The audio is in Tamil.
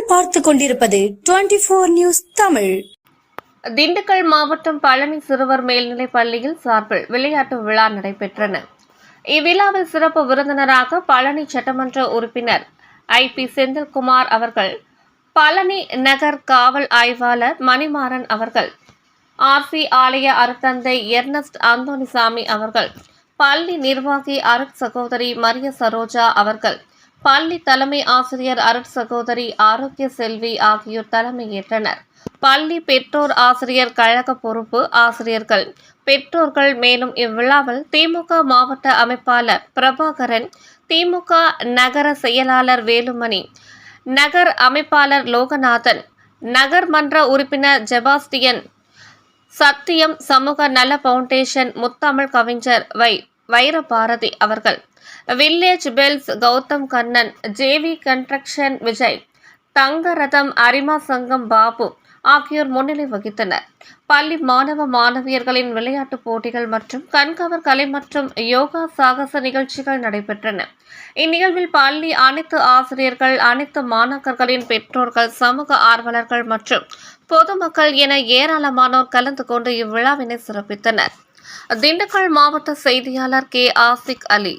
நீங்கள் பார்த்து கொண்டிருப்பது 24 நியூஸ் தமிழ். திண்டுக்கல் மாவட்டம் பழனி சிறுவர் மேல்நிலைப் பள்ளியில் சார்பில் விளையாட்டு விழா நடைபெற்றன. இவ்விழாவில் சிறப்பு விருந்தினராக பழனி சட்டமன்ற உறுப்பினர் ஐ.பி. செந்தில்குமார் அவர்கள், பழனி நகர் காவல் ஆய்வாளர் மணிமாறன் அவர்கள், ஆர்.சி. ஆலய அருட்தந்தை எர்னஸ்ட் அந்தோணிசாமி அவர்கள், பள்ளி நிர்வாகி அருட் சகோதரி மரிய சரோஜா அவர்கள், பள்ளி தலைமை ஆசிரியர் அருட் சகோதரி ஆரோக்கிய செல்வி ஆகியோர் தலைமையேற்றனர். பள்ளி பெற்றோர் ஆசிரியர் கழக பொறுப்பு ஆசிரியர்கள், பெற்றோர்கள் மேலும் இவ்விழாவில் திமுக மாவட்ட அமைப்பாளர் பிரபாகரன், திமுக நகர செயலாளர் வேலுமணி, நகர் அமைப்பாளர் லோகநாதன், நகர்மன்ற உறுப்பினர் ஜெபாஸ்டியன், சத்தியம் சமூக நல பவுண்டேஷன் முத்தமிழ் கவிஞர் வைரபாரதி அவர்கள், village bells Gautham Kannan, JV construction Vijay, Thangaratham Arima Sangam Babu ஆகியோர் முன்னிலை வகித்தனர். பள்ளி மாணவ மாணவியர்களின் விளையாட்டுப் போட்டிகள் மற்றும் கண்கவர் கலை மற்றும் யோகா சாகச நிகழ்ச்சிகள் நடைபெற்றன. இந்நிகழ்வில் பள்ளி அனைத்து ஆசிரியர்கள், அனைத்து மாணாக்கர்களின் பெற்றோர்கள், சமூக ஆர்வலர்கள் மற்றும் பொதுமக்கள் என ஏராளமானோர் கலந்து கொண்டு இவ்விழாவினை சிறப்பித்தனர். திண்டுக்கல் மாவட்ட செய்தியாளர் கே. ஆசிக் அலி.